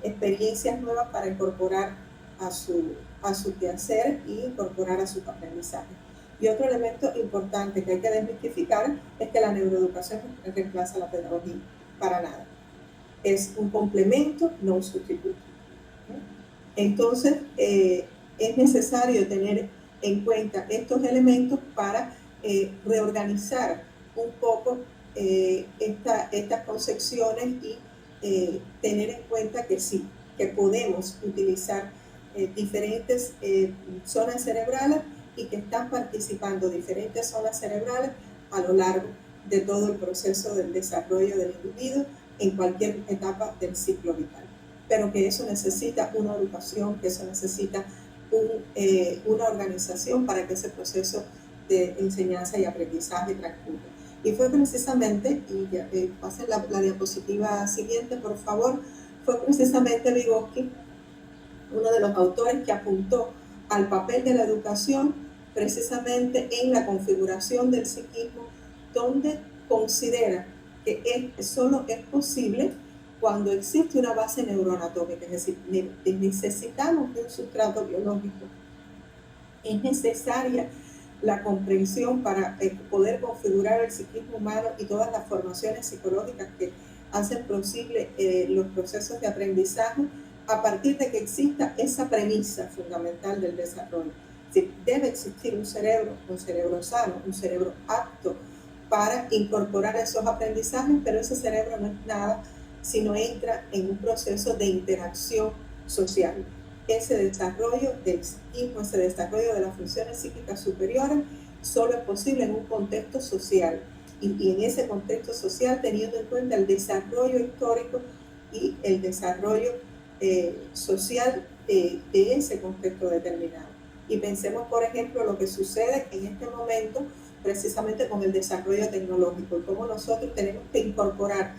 experiencias nuevas para incorporar a su quehacer y incorporar a sus aprendizajes. Y otro elemento importante que hay que desmitificar es que la neuroeducación reemplaza la pedagogía, para nada. Es un complemento, no un sustituto. Entonces, es necesario tener en cuenta estos elementos para reorganizar un poco estas concepciones y tener en cuenta que sí, que podemos utilizar diferentes zonas cerebrales y que están participando diferentes zonas cerebrales a lo largo de todo el proceso del desarrollo del individuo en cualquier etapa del ciclo vital. Pero que eso necesita una educación, que eso necesita una organización para que ese proceso de enseñanza y aprendizaje transcurra. Y fue precisamente, y ya, pasen la diapositiva siguiente, por favor, fue precisamente Vygotsky, uno de los autores que apuntó al papel de la educación precisamente en la configuración del psiquismo, donde considera que solo es posible cuando existe una base neuroanatómica, es decir, necesitamos de un sustrato biológico. Es necesaria la comprensión para poder configurar el psiquismo humano y todas las formaciones psicológicas que hacen posible los procesos de aprendizaje a partir de que exista esa premisa fundamental del desarrollo. Es decir, debe existir un cerebro sano, un cerebro apto para incorporar esos aprendizajes, pero ese cerebro no es nada si no entra en un proceso de interacción social. Ese desarrollo del psiquismo, ese desarrollo de las funciones psíquicas superiores, solo es posible en un contexto social. Y en ese contexto social, teniendo en cuenta el desarrollo histórico y el desarrollo social de ese contexto determinado. Y pensemos, por ejemplo, lo que sucede en este momento precisamente con el desarrollo tecnológico y cómo nosotros tenemos que incorporar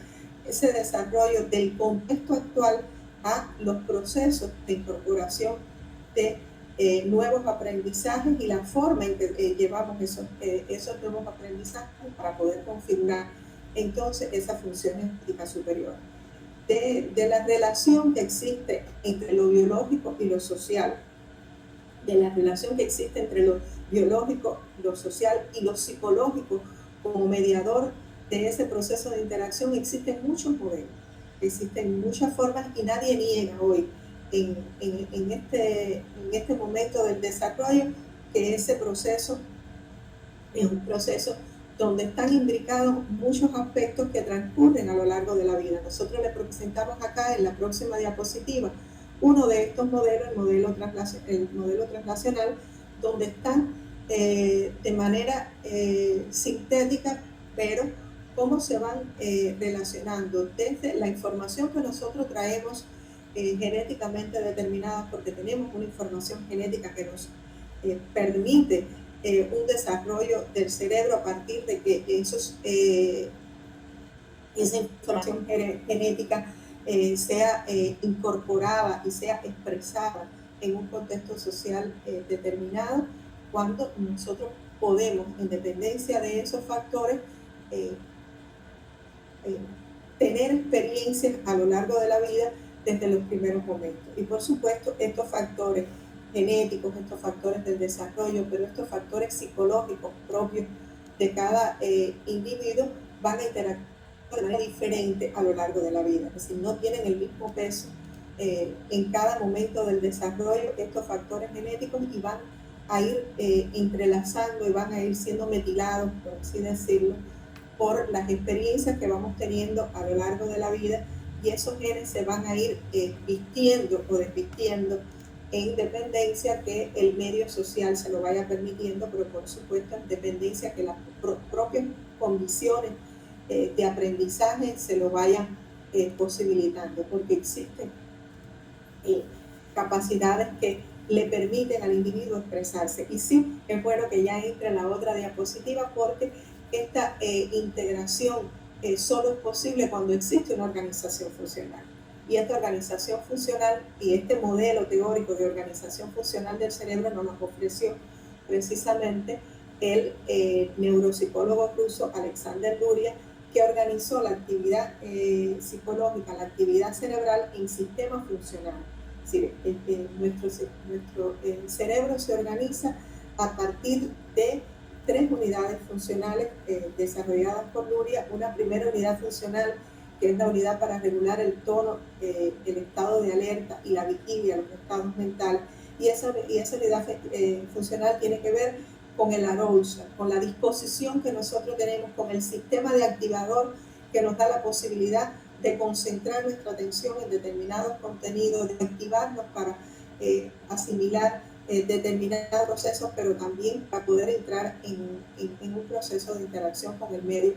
ese desarrollo del contexto actual a los procesos de incorporación de nuevos aprendizajes y la forma en que llevamos esos nuevos aprendizajes para poder configurar entonces esa función ética superior. De la relación que existe entre lo biológico y lo social, de la relación que existe entre lo biológico, lo social y lo psicológico como mediador de ese proceso de interacción, existen muchos modelos, existen muchas formas y nadie niega hoy en este momento del desarrollo que ese proceso es un proceso donde están imbricados muchos aspectos que transcurren a lo largo de la vida. Nosotros les presentamos acá en la próxima diapositiva uno de estos modelos, el modelo translacional, donde están de manera sintética, pero cómo se van relacionando desde la información que nosotros traemos genéticamente determinada, porque tenemos una información genética que nos permite un desarrollo del cerebro a partir de que esa información genética sea incorporada y sea expresada en un contexto social determinado, cuando nosotros podemos, en dependencia de esos factores, tener experiencias a lo largo de la vida desde los primeros momentos. Y por supuesto, estos factores genéticos, estos factores del desarrollo, pero estos factores psicológicos propios de cada individuo van a interactuar de manera diferente a lo largo de la vida. Es decir, no tienen el mismo peso en cada momento del desarrollo estos factores genéticos y van a ir entrelazando y van a ir siendo metilados, por así decirlo, por las experiencias que vamos teniendo a lo largo de la vida, y esos genes se van a ir vistiendo o desvistiendo en dependencia que el medio social se lo vaya permitiendo, pero por supuesto en dependencia que las propias condiciones de aprendizaje se lo vayan posibilitando, porque existen capacidades que le permiten al individuo expresarse. Y sí, es bueno que ya entre la otra diapositiva, porque esta integración solo es posible cuando existe una organización funcional. Y esta organización funcional y este modelo teórico de organización funcional del cerebro nos lo ofreció precisamente el neuropsicólogo ruso Alexander Luria, que organizó la actividad psicológica, la actividad cerebral en sistemas funcionales. Es decir, nuestro cerebro se organiza a partir de 3 unidades funcionales desarrolladas por Luria. Una primera unidad funcional, que es la unidad para regular el tono, el estado de alerta y la vigilia, los estados mentales. Y esa unidad funcional tiene que ver con el arousal, con la disposición que nosotros tenemos, con el sistema de activador que nos da la posibilidad de concentrar nuestra atención en determinados contenidos, de activarnos para asimilar determinados procesos, pero también para poder entrar en un proceso de interacción con el medio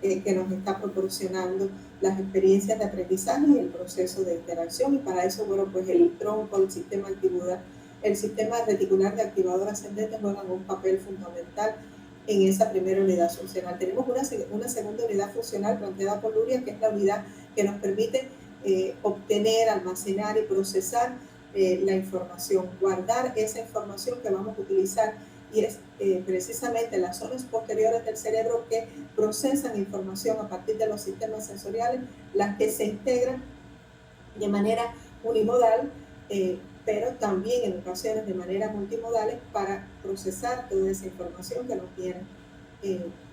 que nos está proporcionando las experiencias de aprendizaje y el proceso de interacción. Y para eso, bueno, pues el tronco, el sistema actividad, el sistema reticular de activador ascendente juegan un papel fundamental en esa primera unidad funcional. Tenemos una segunda unidad funcional planteada por Luria, que es la unidad que nos permite obtener, almacenar y procesar la información, guardar esa información que vamos a utilizar, y es precisamente las zonas posteriores del cerebro que procesan información a partir de los sistemas sensoriales, las que se integran de manera unimodal, pero también en ocasiones de manera multimodal para procesar toda esa información que nos viene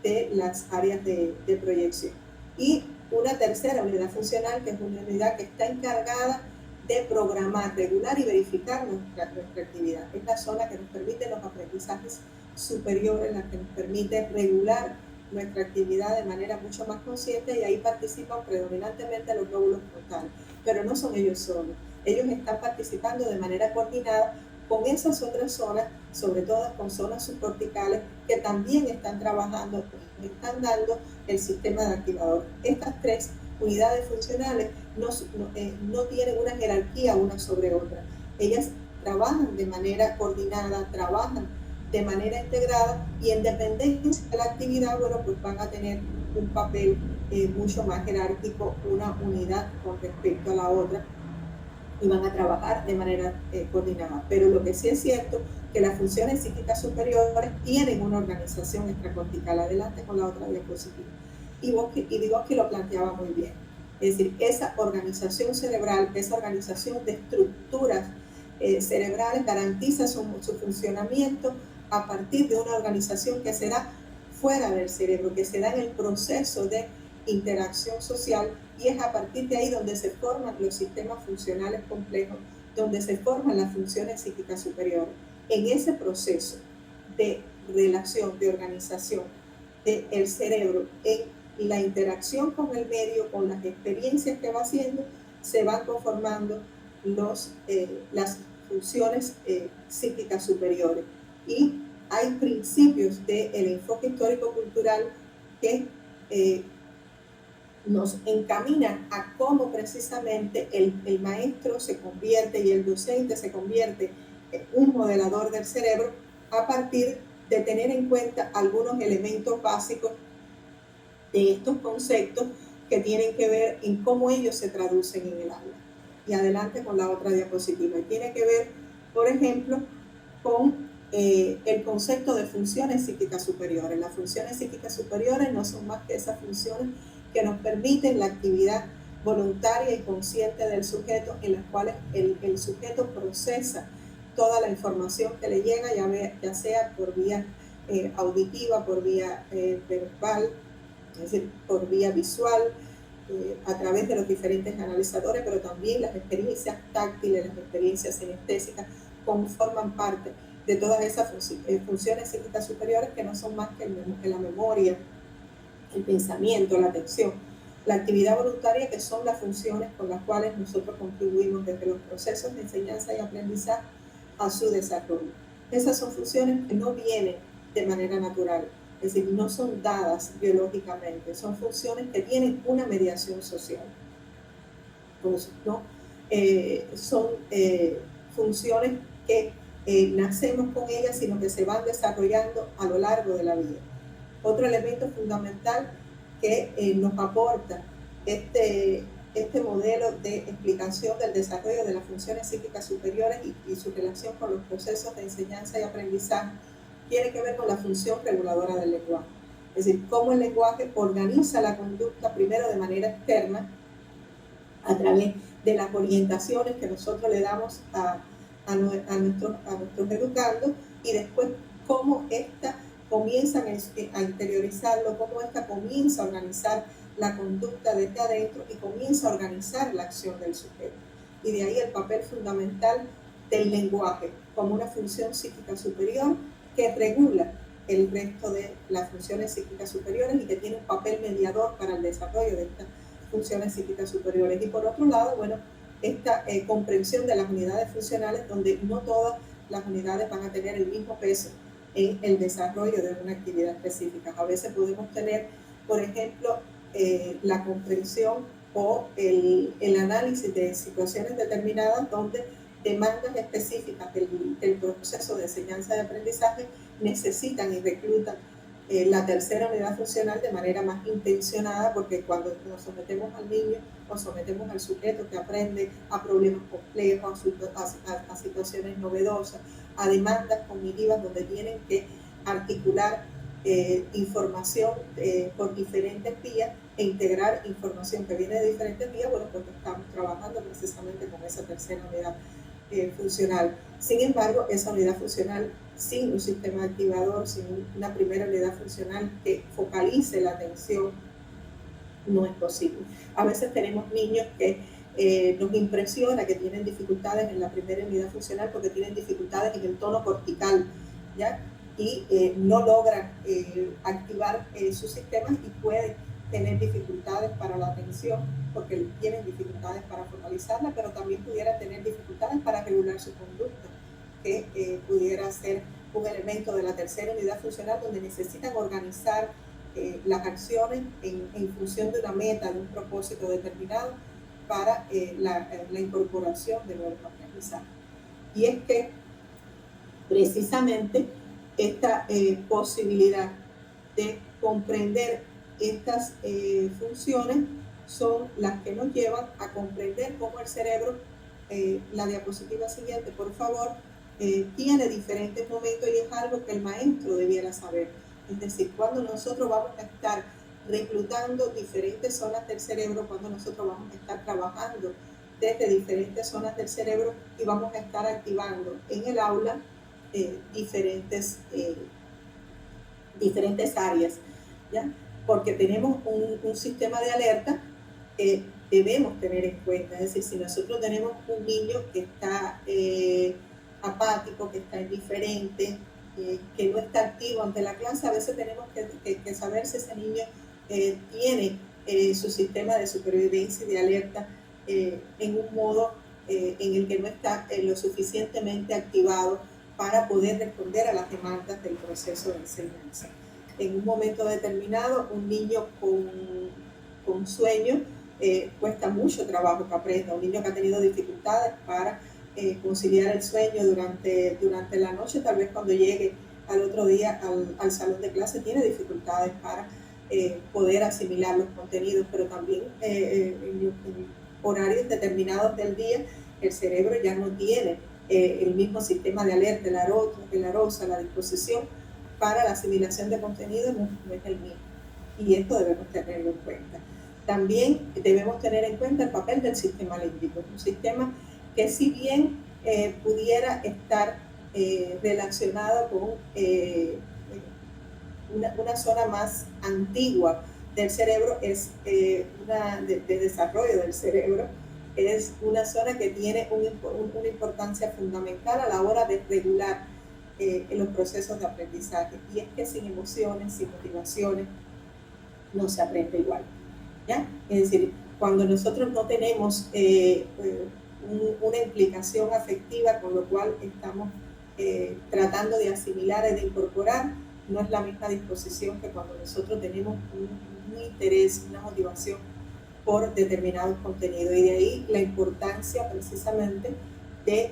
de las áreas de proyección. Y una tercera unidad funcional, que es una unidad que está encargada de programar, regular y verificar nuestra actividad. Es la zona que nos permite los aprendizajes superiores, la que nos permite regular nuestra actividad de manera mucho más consciente, y ahí participan predominantemente los lóbulos frontales. Pero no son ellos solos. Ellos están participando de manera coordinada con esas otras zonas, sobre todo con zonas subcorticales, que también están trabajando, están dando el sistema de activador. Estas 3 unidades funcionales no tienen una jerarquía una sobre otra. Ellas trabajan de manera coordinada, trabajan de manera integrada, y en dependencia de la actividad, bueno, pues van a tener un papel mucho más jerárquico una unidad con respecto a la otra, y van a trabajar de manera coordinada. Pero lo que sí es cierto, que las funciones psíquicas superiores tienen una organización extracortical. Adelante con la otra diapositiva. Y Vygotsky lo planteaba muy bien. Es decir, esa organización cerebral, esa organización de estructuras cerebrales garantiza su funcionamiento a partir de una organización que se da fuera del cerebro, que se da en el proceso de interacción social, y es a partir de ahí donde se forman los sistemas funcionales complejos, donde se forman las funciones psíquicas superiores. En ese proceso de relación, de organización del cerebro, en la interacción con el medio, con las experiencias que va haciendo, se van conformando las funciones psíquicas superiores. Y hay principios del enfoque histórico-cultural que nos encaminan a cómo precisamente el maestro se convierte y el docente se convierte en un modelador del cerebro a partir de tener en cuenta algunos elementos básicos de estos conceptos que tienen que ver en cómo ellos se traducen en el aula. Y adelante con la otra diapositiva. Y tiene que ver, por ejemplo, con el concepto de funciones psíquicas superiores. Las funciones psíquicas superiores no son más que esas funciones que nos permiten la actividad voluntaria y consciente del sujeto, en las cuales el sujeto procesa toda la información que le llega, ya sea por vía auditiva, por vía verbal, es decir, por vía visual, a través de los diferentes analizadores, pero también las experiencias táctiles, las experiencias sinestésicas forman parte de todas esas funciones psíquicas superiores, que no son más que la memoria, el pensamiento, la atención, la actividad voluntaria, que son las funciones con las cuales nosotros contribuimos desde los procesos de enseñanza y aprendizaje a su desarrollo. Esas son funciones que no vienen de manera natural, es decir, no son dadas biológicamente, son funciones que tienen una mediación social. Entonces, ¿no? Son funciones que nacemos con ellas, sino que se van desarrollando a lo largo de la vida. Otro elemento fundamental que nos aporta este modelo de explicación del desarrollo de las funciones psíquicas superiores y su relación con los procesos de enseñanza y aprendizaje tiene que ver con la función reguladora del lenguaje. Es decir, cómo el lenguaje organiza la conducta primero de manera externa a través de las orientaciones que nosotros le damos a nuestros educandos, y después cómo ésta comienza a interiorizarlo, cómo ésta comienza a organizar la conducta desde adentro y comienza a organizar la acción del sujeto. Y de ahí el papel fundamental del lenguaje como una función psíquica superior que regula el resto de las funciones psíquicas superiores y que tiene un papel mediador para el desarrollo de estas funciones psíquicas superiores. Y por otro lado, bueno, esta comprensión de las unidades funcionales, donde no todas las unidades van a tener el mismo peso en el desarrollo de una actividad específica. A veces podemos tener, por ejemplo, la comprensión o el análisis de situaciones determinadas donde demandas específicas del proceso de enseñanza y aprendizaje necesitan y reclutan la tercera unidad funcional de manera más intencionada, porque cuando nos sometemos al niño o sometemos al sujeto que aprende a problemas complejos, a situaciones novedosas, a demandas cognitivas donde tienen que articular información por diferentes vías e integrar información que viene de diferentes vías, bueno, porque estamos trabajando precisamente con esa tercera unidad funcional. Sin embargo, esa unidad funcional sin un sistema activador, sin una primera unidad funcional que focalice la atención, no es posible. A veces tenemos niños que nos impresiona que tienen dificultades en la primera unidad funcional porque tienen dificultades en el tono cortical, ¿ya? Y no logran activar sus sistemas y pueden tener dificultades para la atención porque tienen dificultades para focalizarla, pero también pudieran tener dificultades para regular su conducta, que pudiera ser un elemento de la tercera unidad funcional donde necesitan organizar las acciones en función de una meta, de un propósito determinado para la incorporación de nuevos aprendizajes. Y es que precisamente esta posibilidad de comprender estas funciones son las que nos llevan a comprender cómo el cerebro, la diapositiva siguiente, por favor, tiene diferentes momentos, y es algo que el maestro debiera saber. Es decir, cuando nosotros vamos a estar reclutando diferentes zonas del cerebro, cuando nosotros vamos a estar trabajando desde diferentes zonas del cerebro y vamos a estar activando en el aula diferentes áreas, ¿ya? Porque tenemos un sistema de alerta que debemos tener en cuenta. Es decir, si nosotros tenemos un niño que está apático, que está indiferente, que no está activo ante la clase, a veces tenemos que saber si ese niño tiene su sistema de supervivencia y de alerta en un modo en el que no está lo suficientemente activado para poder responder a las demandas del proceso de enseñanza. En un momento determinado, un niño con sueño cuesta mucho trabajo que aprenda. Un niño que ha tenido dificultades para conciliar el sueño durante la noche, tal vez cuando llegue al otro día al salón de clase tiene dificultades para poder asimilar los contenidos, pero también en horarios determinados del día el cerebro ya no tiene el mismo sistema de alerta, el arosa, la disposición para la asimilación de contenido no es el mismo, y esto debemos tenerlo en cuenta. También debemos tener en cuenta el papel del sistema límbico, un sistema que si bien pudiera estar relacionado con una zona más antigua del cerebro, es de desarrollo del cerebro, es una zona que tiene una importancia fundamental a la hora de regular los procesos de aprendizaje, y es que sin emociones, sin motivaciones, no se aprende igual, ¿ya? Es decir, cuando nosotros no tenemos una implicación afectiva con lo cual estamos tratando de asimilar y de incorporar, no es la misma disposición que cuando nosotros tenemos un interés, una motivación por determinados contenidos. Y de ahí la importancia precisamente de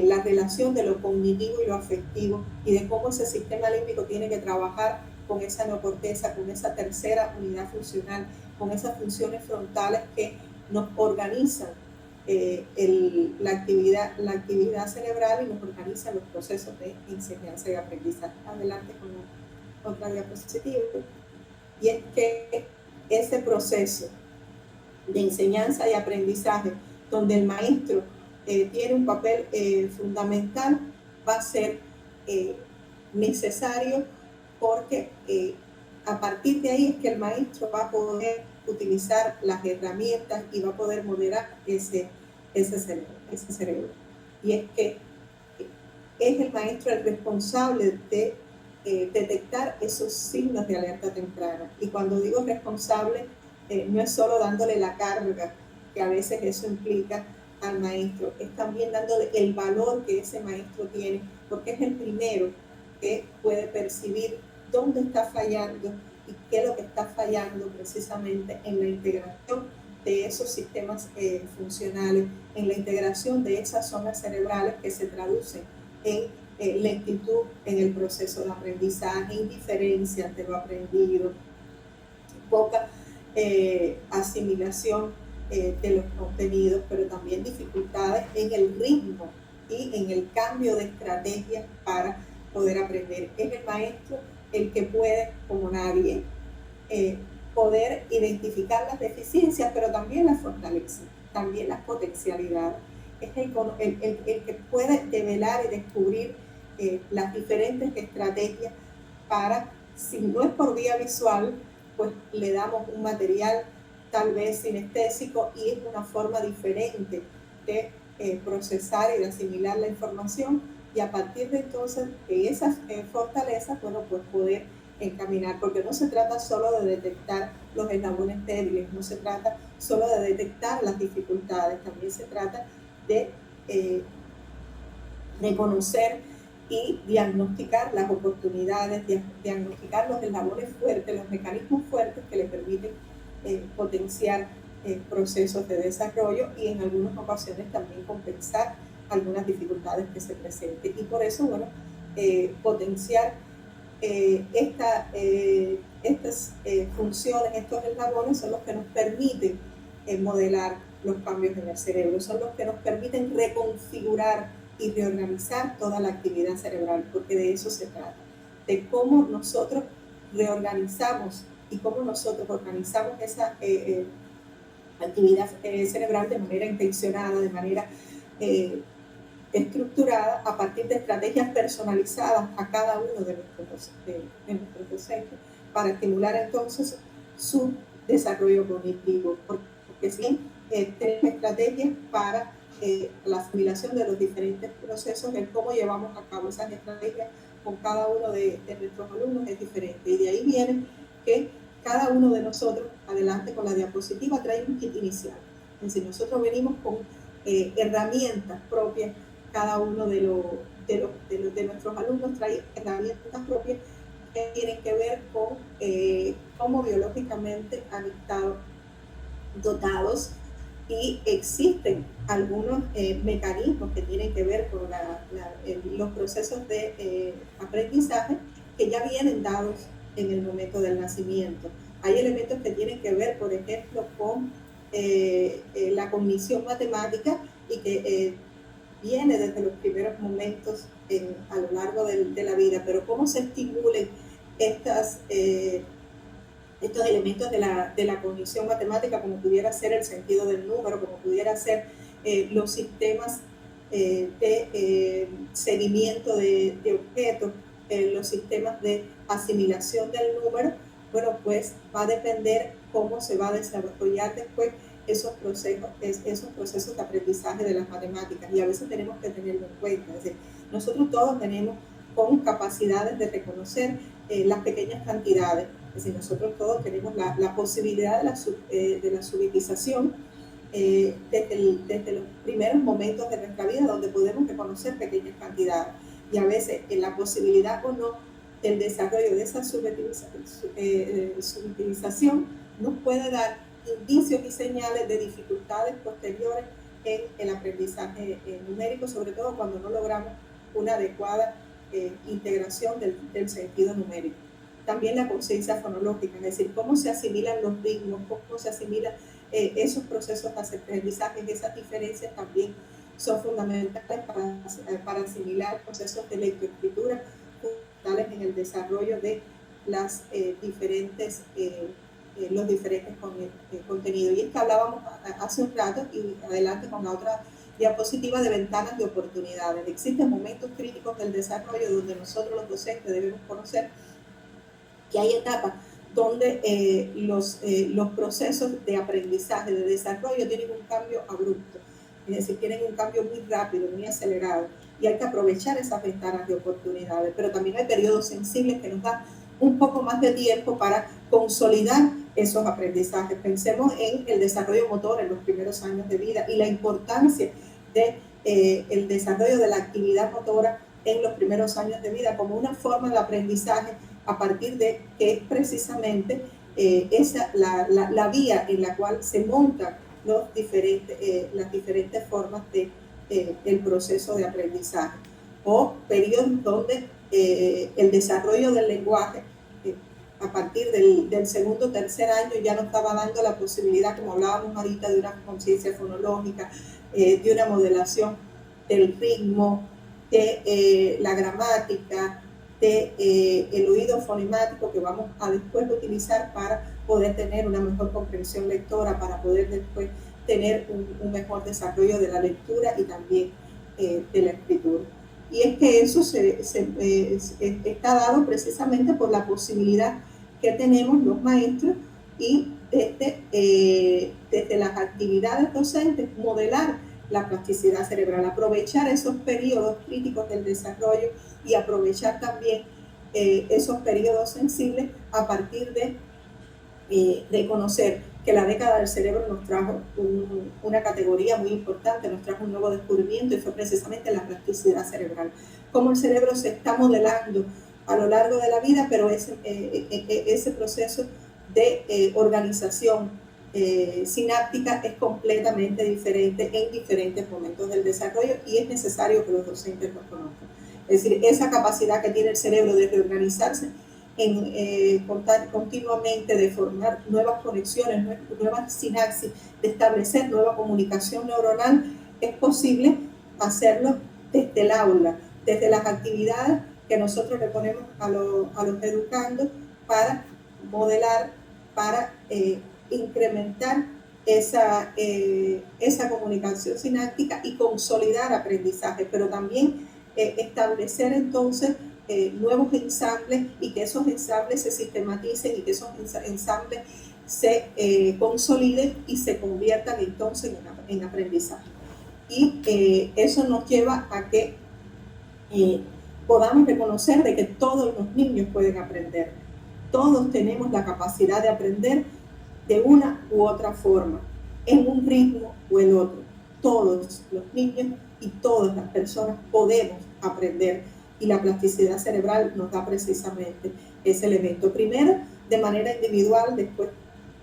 la relación de lo cognitivo y lo afectivo, y de cómo ese sistema límbico tiene que trabajar con esa neocorteza, con esa tercera unidad funcional, con esas funciones frontales que nos organizan la actividad cerebral y nos organizan los procesos de enseñanza y aprendizaje. Adelante con otra diapositiva. y es que ese proceso de enseñanza y aprendizaje, donde el maestro tiene un papel fundamental, va a ser necesario, porque a partir de ahí es que el maestro va a poder utilizar las herramientas y va a poder moderar ese cerebro. Y es que es el maestro el responsable de detectar esos signos de alerta temprana. Y cuando digo responsable, no es solo dándole la carga, que a veces eso implica al maestro, es también dándole el valor que ese maestro tiene, porque es el primero que puede percibir dónde está fallando y qué es lo que está fallando precisamente en la integración de esos sistemas funcionales, en la integración de esas zonas cerebrales que se traducen en lentitud en el proceso de aprendizaje, indiferencia ante lo aprendido, poca asimilación de los contenidos, pero también dificultades en el ritmo y en el cambio de estrategias para poder aprender. Es el maestro el que puede, como nadie, poder identificar las deficiencias, pero también las fortalezas, también las potencialidades. Es el que puede develar y descubrir las diferentes estrategias para, si no es por vía visual, pues le damos un material tal vez sinestésico y es una forma diferente de procesar y de asimilar la información, y a partir de entonces de esas fortalezas, bueno, pues poder encaminar, porque no se trata solo de detectar los eslabones débiles, no se trata solo de detectar las dificultades, también se trata de reconocer y diagnosticar las oportunidades, diagnosticar los eslabones fuertes, los mecanismos fuertes que le permiten potenciar procesos de desarrollo y en algunas ocasiones también compensar algunas dificultades que se presenten. Y por eso, bueno, potenciar estas funciones, estos eslabones son los que nos permiten modelar los cambios en el cerebro, son los que nos permiten reconfigurar y reorganizar toda la actividad cerebral, porque de eso se trata, de cómo nosotros reorganizamos y cómo nosotros organizamos esa actividad cerebral de manera intencionada, de manera estructurada a partir de estrategias personalizadas a cada uno de nuestros docentes para estimular entonces su desarrollo cognitivo, porque si bien tenemos estrategias para la asimilación de los diferentes procesos, el cómo llevamos a cabo esas estrategias con cada uno de nuestros alumnos es diferente, y de ahí viene que cada uno de nosotros, adelante con la diapositiva, trae un kit inicial. Es decir, nosotros venimos con herramientas propias. Cada uno de nuestros alumnos trae herramientas propias que tienen que ver con cómo biológicamente han estado dotados, y existen algunos mecanismos que tienen que ver con los procesos de aprendizaje que ya vienen dados en el momento del nacimiento. Hay elementos que tienen que ver, por ejemplo, con la cognición matemática y que viene desde los primeros momentos a lo largo de la vida, pero cómo se estimulen estos elementos de la cognición matemática, como pudiera ser el sentido del número, como pudiera ser los sistemas de seguimiento de objetos, los sistemas de asimilación del número. Bueno, pues va a depender cómo se va a desarrollar después esos procesos de aprendizaje de las matemáticas, y a veces tenemos que tenerlo en cuenta. Es decir, nosotros todos tenemos con capacidades de reconocer las pequeñas cantidades. Es decir, nosotros todos tenemos la posibilidad de la subjetización desde los primeros momentos de nuestra vida, donde podemos reconocer pequeñas cantidades, y a veces en la posibilidad o no del desarrollo de esa subjetización nos puede dar indicios y señales de dificultades posteriores en el aprendizaje numérico, sobre todo cuando no logramos una adecuada integración del sentido numérico. También la conciencia fonológica, es decir, cómo se asimilan los ritmos, cómo se asimilan esos procesos de aprendizaje, esas diferencias también son fundamentales para asimilar procesos de lectoescritura fundamentales en el desarrollo de los diferentes contenidos. Y es que hablábamos hace un rato, y adelante con la otra diapositiva, de ventanas de oportunidades. Existen momentos críticos del desarrollo donde nosotros los docentes debemos conocer que hay etapas donde los procesos de aprendizaje, de desarrollo, tienen un cambio abrupto, es decir, tienen un cambio muy rápido, muy acelerado, y hay que aprovechar esas ventanas de oportunidades. Pero también hay periodos sensibles que nos dan un poco más de tiempo para consolidar esos aprendizajes. Pensemos en el desarrollo motor en los primeros años de vida y la importancia del desarrollo de la actividad motora en los primeros años de vida como una forma de aprendizaje a partir de que es precisamente la vía en la cual se montan las diferentes formas del proceso de aprendizaje, o periodos donde el desarrollo del lenguaje a partir del segundo o tercer año ya nos estaba dando la posibilidad, como hablábamos ahorita, de una conciencia fonológica, de una modelación del ritmo, de la gramática, el oído fonemático, que vamos a después utilizar para poder tener una mejor comprensión lectora, para poder después tener un mejor desarrollo de la lectura y también de la escritura. Y es que eso está dado precisamente por la posibilidad que tenemos los maestros y desde las actividades docentes modelar la plasticidad cerebral, aprovechar esos periodos críticos del desarrollo y aprovechar también esos periodos sensibles a partir de reconocer que la década del cerebro nos trajo una categoría muy importante, nos trajo un nuevo descubrimiento, y fue precisamente la plasticidad cerebral. Cómo el cerebro se está modelando a lo largo de la vida, pero ese proceso de organización sináptica es completamente diferente en diferentes momentos del desarrollo, y es necesario que los docentes lo conozcan. Es decir, esa capacidad que tiene el cerebro de reorganizarse continuamente, de formar nuevas conexiones, nuevas sinapsis, de establecer nueva comunicación neuronal, es posible hacerlo desde el aula, desde las actividades que nosotros le ponemos a los educandos para modelar, para incrementar esa comunicación sináptica y consolidar aprendizaje, pero también establecer entonces nuevos ensambles, y que esos ensambles se sistematicen y que esos ensambles se consoliden y se conviertan entonces en aprendizaje. Y eso nos lleva a que podamos reconocer de que todos los niños pueden aprender. Todos tenemos la capacidad de aprender de una u otra forma, en un ritmo o en otro. Todos los niños y todas las personas podemos aprender, y la plasticidad cerebral nos da precisamente ese elemento. Primero de manera individual, después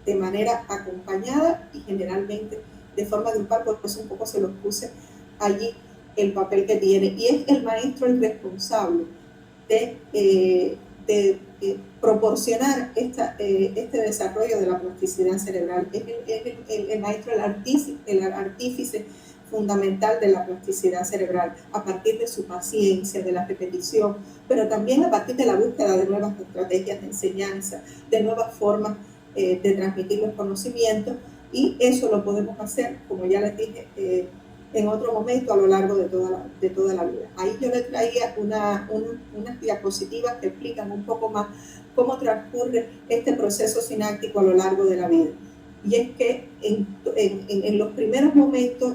de manera acompañada y generalmente de forma grupal, porque eso un poco se los puse allí el papel que tiene. Y es el maestro el responsable de proporcionar este desarrollo de la plasticidad cerebral. Es el maestro, el artífice fundamental de la plasticidad cerebral, a partir de su paciencia, de la repetición, pero también a partir de la búsqueda de nuevas estrategias de enseñanza, de nuevas formas de transmitir los conocimientos, y eso lo podemos hacer, como ya les dije, en otro momento a lo largo de toda la vida. Ahí yo les traía unas diapositivas que explican un poco más cómo transcurre este proceso sináptico a lo largo de la vida. Y es que en los primeros momentos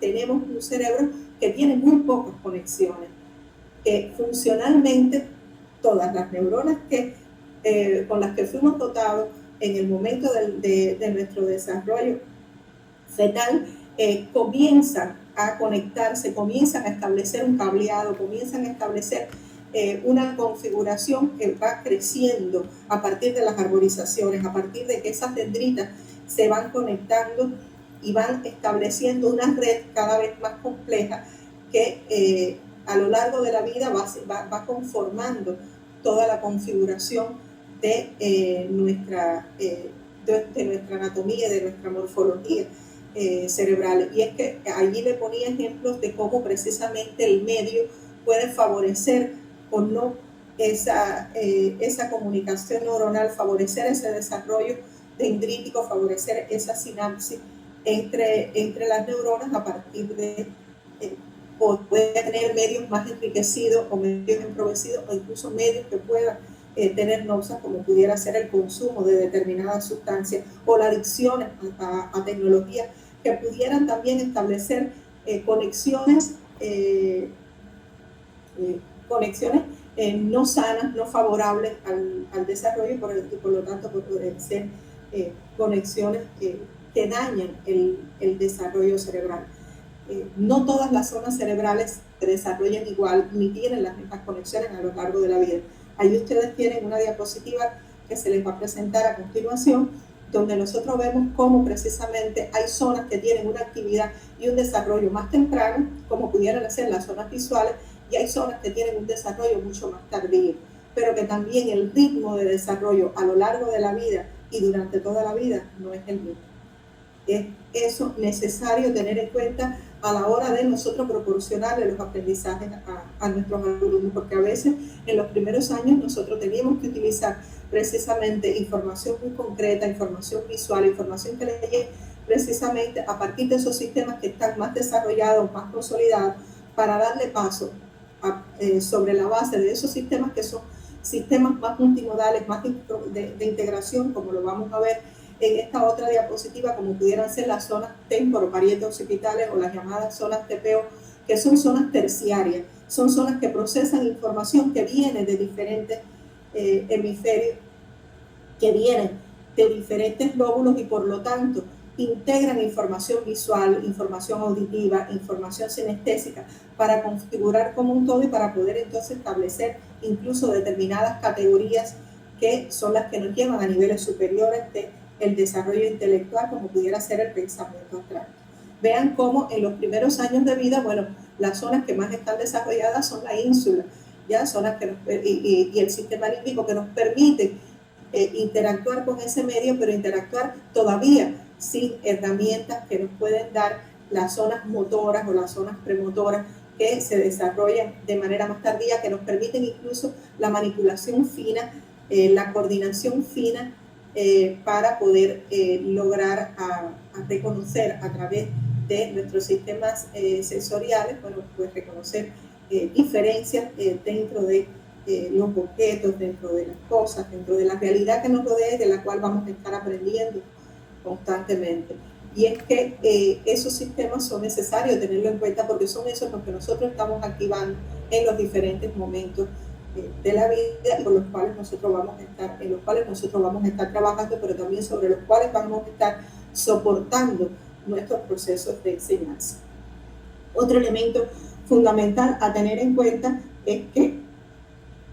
tenemos un cerebro que tiene muy pocas conexiones. Funcionalmente, todas las neuronas con las que fuimos dotados en el momento de nuestro desarrollo fetal comienzan a conectarse, comienzan a establecer un cableado, comienzan a establecer una configuración que va creciendo a partir de las arborizaciones, a partir de que esas dendritas se van conectando y van estableciendo una red cada vez más compleja que a lo largo de la vida va conformando toda la configuración de nuestra anatomía y de nuestra morfología cerebral. Y es que allí le ponía ejemplos de cómo precisamente el medio puede favorecer o no esa comunicación neuronal, favorecer ese desarrollo dendrítico, favorecer esa sinapsis entre las neuronas a partir de poder tener medios más enriquecidos o medios empobrecidos o incluso medios que puedan tener náuseas, como pudiera ser el consumo de determinadas sustancias o la adicción a tecnologías que pudieran también establecer conexiones no sanas, no favorables al desarrollo y por lo tanto pueden ser conexiones que dañan el desarrollo cerebral. No todas las zonas cerebrales se desarrollan igual ni tienen las mismas conexiones a lo largo de la vida. Ahí ustedes tienen una diapositiva que se les va a presentar a continuación, donde nosotros vemos cómo precisamente hay zonas que tienen una actividad y un desarrollo más temprano, como pudieran ser las zonas visuales, y hay zonas que tienen un desarrollo mucho más tardío, pero que también el ritmo de desarrollo a lo largo de la vida y durante toda la vida no es el mismo. Es eso necesario tener en cuenta a la hora de nosotros proporcionarle los aprendizajes a nuestros alumnos, porque a veces en los primeros años nosotros teníamos que utilizar precisamente información muy concreta, información visual, información que le llegue precisamente a partir de esos sistemas que están más desarrollados, más consolidados, para darle paso sobre la base de esos sistemas que son sistemas más multimodales, más de integración, como lo vamos a ver en esta otra diapositiva, como pudieran ser las zonas temporoparieto-occipitales o las llamadas zonas TPO, que son zonas terciarias, son zonas que procesan información que viene de diferentes hemisferios, que vienen de diferentes lóbulos y por lo tanto integran información visual, información auditiva, información sinestésica para configurar como un todo y para poder entonces establecer incluso determinadas categorías que son las que nos llevan a niveles superiores del desarrollo intelectual, como pudiera ser el pensamiento abstracto. Vean cómo en los primeros años de vida, bueno, las zonas que más están desarrolladas son la ínsula, ya zonas que y el sistema límbico que nos permite interactuar con ese medio, pero interactuar todavía sin herramientas que nos pueden dar las zonas motoras o las zonas premotoras que se desarrollan de manera más tardía, que nos permiten incluso la manipulación fina, la coordinación fina para poder lograr a reconocer a través de nuestros sistemas sensoriales, bueno, pues reconocer diferencias dentro de los objetos, dentro de las cosas, dentro de la realidad que nos rodea y de la cual vamos a estar aprendiendo constantemente. Y es que esos sistemas son necesarios tenerlo en cuenta porque son esos los que nosotros estamos activando en los diferentes momentos de la vida y con los cuales nosotros vamos a estar trabajando, pero también sobre los cuales vamos a estar soportando nuestros procesos de enseñanza. Otro elemento fundamental a tener en cuenta es que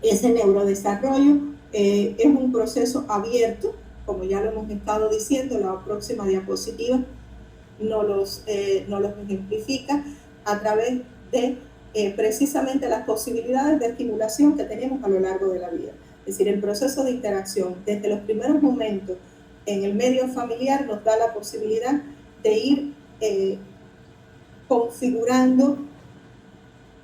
ese neurodesarrollo es un proceso abierto, como ya lo hemos estado diciendo. La próxima diapositiva nos los ejemplifica a través de precisamente las posibilidades de estimulación que tenemos a lo largo de la vida. Es decir, el proceso de interacción desde los primeros momentos en el medio familiar nos da la posibilidad de ir configurando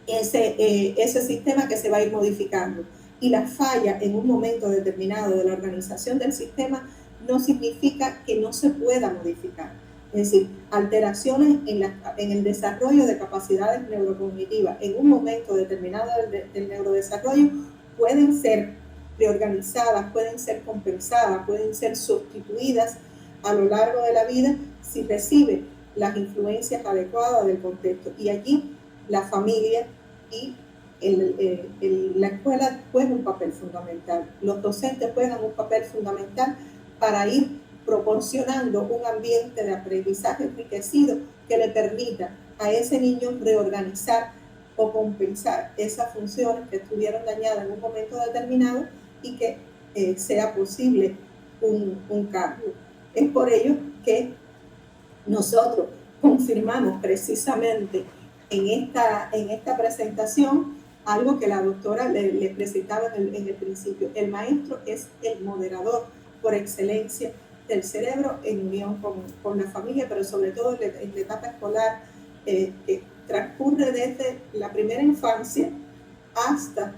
ese sistema que se va a ir modificando. Y la falla en un momento determinado de la organización del sistema no significa que no se pueda modificar. Es decir, alteraciones en el desarrollo de capacidades neurocognitivas en un momento determinado del neurodesarrollo pueden ser reorganizadas, pueden ser compensadas, pueden ser sustituidas a lo largo de la vida si recibe las influencias adecuadas del contexto. Y allí la familia y la escuela juegan un papel fundamental. Los docentes juegan un papel fundamental para ir proporcionando un ambiente de aprendizaje enriquecido que le permita a ese niño reorganizar o compensar esas funciones que estuvieron dañadas en un momento determinado y que sea posible un cambio. Es por ello que nosotros confirmamos precisamente en esta presentación algo que la doctora le presentaba en el principio. El maestro es el moderador por excelencia del cerebro en unión con la familia, pero sobre todo en la etapa escolar que transcurre desde la primera infancia hasta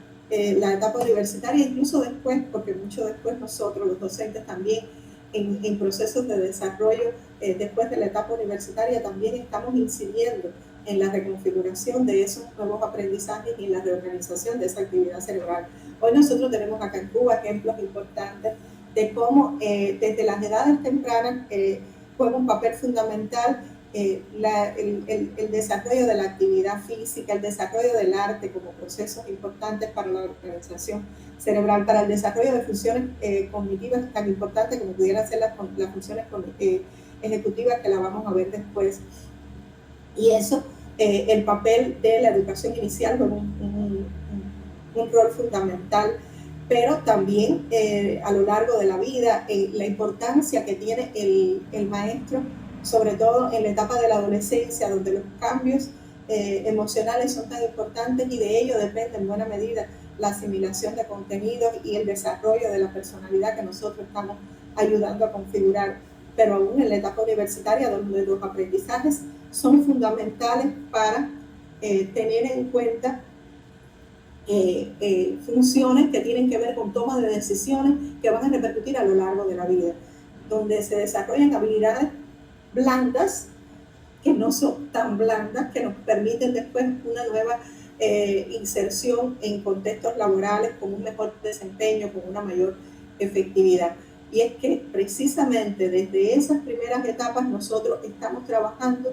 la etapa universitaria, incluso después, porque mucho después nosotros, los docentes también, en procesos de desarrollo, después de la etapa universitaria, también estamos incidiendo en la reconfiguración de esos nuevos aprendizajes y en la reorganización de esa actividad cerebral. Hoy nosotros tenemos acá en Cuba ejemplos importantes de cómo desde las edades tempranas juega un papel fundamental el desarrollo de la actividad física, el desarrollo del arte como procesos importantes para la organización cerebral, para el desarrollo de funciones cognitivas tan importantes como pudieran ser las funciones ejecutivas, que la vamos a ver después. Y eso, el papel de la educación inicial juega un rol fundamental, pero también a lo largo de la vida, la importancia que tiene el maestro, sobre todo en la etapa de la adolescencia, donde los cambios emocionales son tan importantes y de ello depende en buena medida la asimilación de contenidos y el desarrollo de la personalidad que nosotros estamos ayudando a configurar. Pero aún en la etapa universitaria, donde los aprendizajes son fundamentales para tener en cuenta funciones que tienen que ver con toma de decisiones que van a repercutir a lo largo de la vida, donde se desarrollan habilidades blandas, que no son tan blandas, que nos permiten después una nueva inserción en contextos laborales con un mejor desempeño, con una mayor efectividad. Y es que precisamente desde esas primeras etapas nosotros estamos trabajando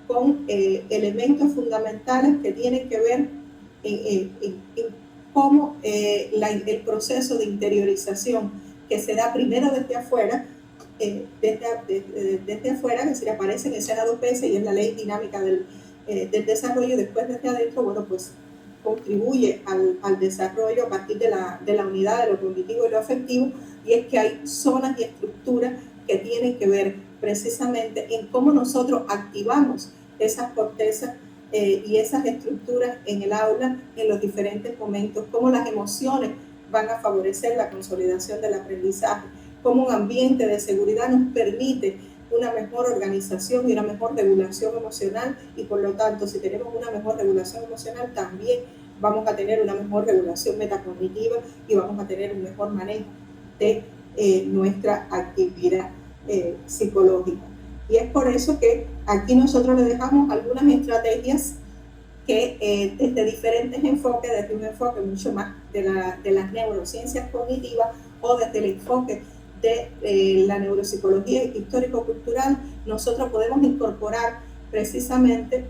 con elementos fundamentales que tienen que ver en cómo el proceso de interiorización que se da primero desde afuera, desde afuera, que se le aparece en escena 2 veces y es la ley dinámica del desarrollo, y después desde adentro, bueno, pues contribuye al desarrollo a partir de la unidad de lo cognitivo y lo afectivo, y es que hay zonas y estructuras que tienen que ver precisamente en cómo nosotros activamos esas cortezas y esas estructuras en el aula en los diferentes momentos, cómo las emociones van a favorecer la consolidación del aprendizaje, cómo un ambiente de seguridad nos permite una mejor organización y una mejor regulación emocional, y por lo tanto, si tenemos una mejor regulación emocional, también vamos a tener una mejor regulación metacognitiva y vamos a tener un mejor manejo de nuestra actividad psicológica. Y es por eso que aquí nosotros le dejamos algunas estrategias que desde diferentes enfoques, desde un enfoque mucho más de las neurociencias cognitivas o desde el enfoque de la neuropsicología histórico-cultural, nosotros podemos incorporar precisamente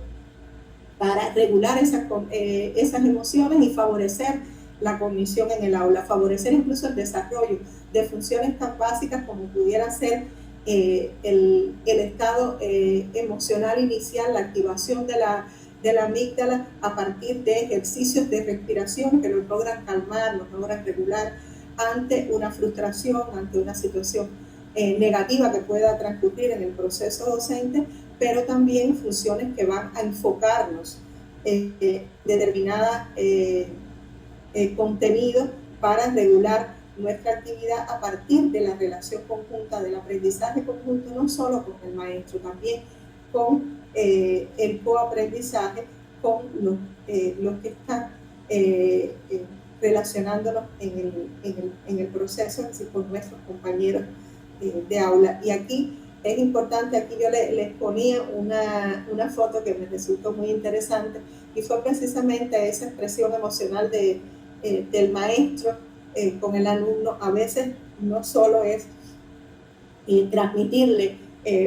para regular esas emociones y favorecer la cognición en el aula, favorecer incluso el desarrollo de funciones tan básicas como pudiera ser el estado emocional inicial, la activación de la amígdala a partir de ejercicios de respiración que nos logran calmar, nos logran regular ante una frustración, ante una situación negativa que pueda transcurrir en el proceso docente, pero también funciones que van a enfocarnos en determinados contenidos para regular nuestra actividad a partir de la relación conjunta, del aprendizaje conjunto, no solo con el maestro, también con el coaprendizaje, con los que están relacionándonos en el proceso, es decir, con nuestros compañeros de aula. Y aquí es importante, aquí yo les ponía una foto que me resultó muy interesante, y fue precisamente esa expresión emocional del maestro con el alumno. A veces no solo es transmitirle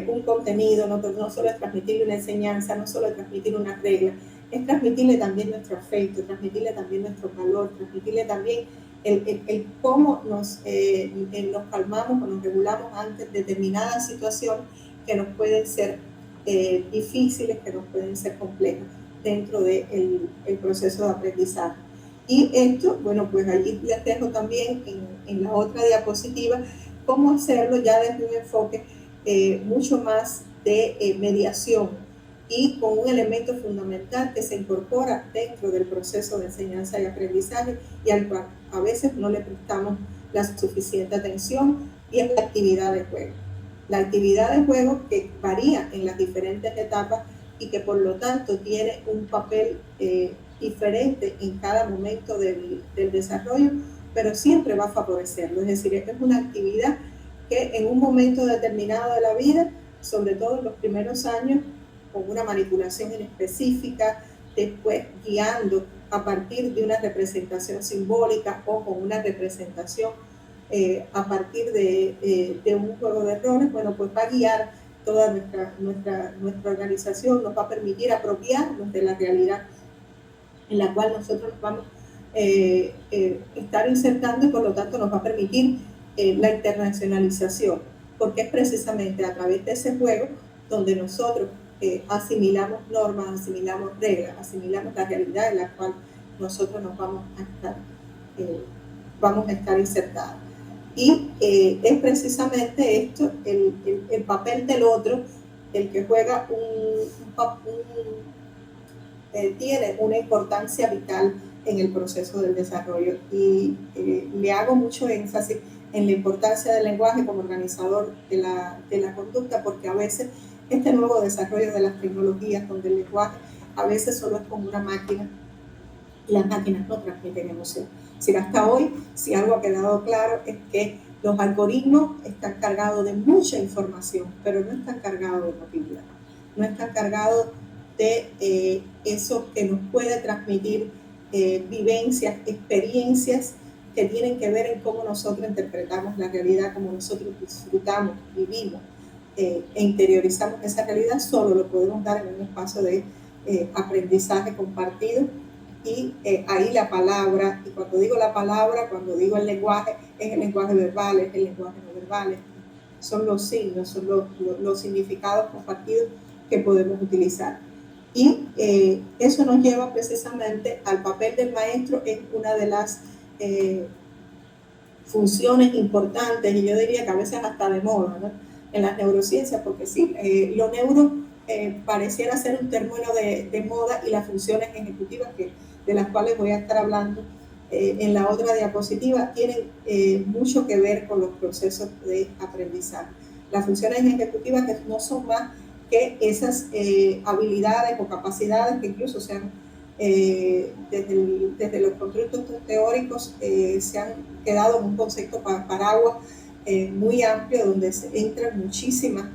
un contenido, no solo es transmitirle una enseñanza, no solo es transmitir una regla, es transmitirle también nuestro afecto, transmitirle también nuestro calor, transmitirle también el cómo nos calmamos o nos regulamos ante determinadas situaciones que nos pueden ser difíciles, que nos pueden ser complejas dentro del proceso de aprendizaje. Y esto, bueno, pues allí les dejo también en la otra diapositiva cómo hacerlo ya desde un enfoque mucho más de mediación y con un elemento fundamental que se incorpora dentro del proceso de enseñanza y aprendizaje y al cual a veces no le prestamos la suficiente atención, y es la actividad de juego. La actividad de juego que varía en las diferentes etapas y que por lo tanto tiene un papel diferente en cada momento del desarrollo, pero siempre va a favorecerlo. Es decir, esta es una actividad que en un momento determinado de la vida, sobre todo en los primeros años, con una manipulación específica, después guiando a partir de una representación simbólica o con una representación a partir de un juego de roles, bueno, pues va a guiar toda nuestra organización, nos va a permitir apropiarnos de la realidad en la cual nosotros vamos a estar insertando, y por lo tanto nos va a permitir la internacionalización, porque es precisamente a través de ese juego donde nosotros asimilamos normas, asimilamos reglas, asimilamos la realidad en la cual nosotros nos vamos a estar insertados. Y es precisamente esto, el papel del otro, el que juega tiene una importancia vital en el proceso del desarrollo. Y le hago mucho énfasis en la importancia del lenguaje como organizador de la conducta, porque a veces este nuevo desarrollo de las tecnologías, donde el lenguaje a veces solo es como una máquina, y las máquinas no transmiten emoción. Si hasta hoy, si algo ha quedado claro, es que los algoritmos están cargados de mucha información, pero no están cargados de emotividad, no están cargados de eso que nos puede transmitir vivencias, experiencias que tienen que ver en cómo nosotros interpretamos la realidad, cómo nosotros disfrutamos, vivimos e interiorizamos esa realidad. Solo lo podemos dar en un espacio de aprendizaje compartido. Y ahí la palabra, y cuando digo la palabra, cuando digo el lenguaje, es el lenguaje verbal, es el lenguaje no verbal, son los signos, son los significados compartidos que podemos utilizar. Y eso nos lleva precisamente al papel del maestro en una de las funciones importantes, y yo diría que a veces hasta de moda, ¿no?, en las neurociencias, porque sí, lo neuro pareciera ser un término de moda, y las funciones ejecutivas de las cuales voy a estar hablando en la otra diapositiva tienen mucho que ver con los procesos de aprendizaje. Las funciones ejecutivas, que no son más que esas habilidades o capacidades que incluso se han, desde los constructos teóricos, se han quedado en un concepto paraguas muy amplio, donde se entran muchísimas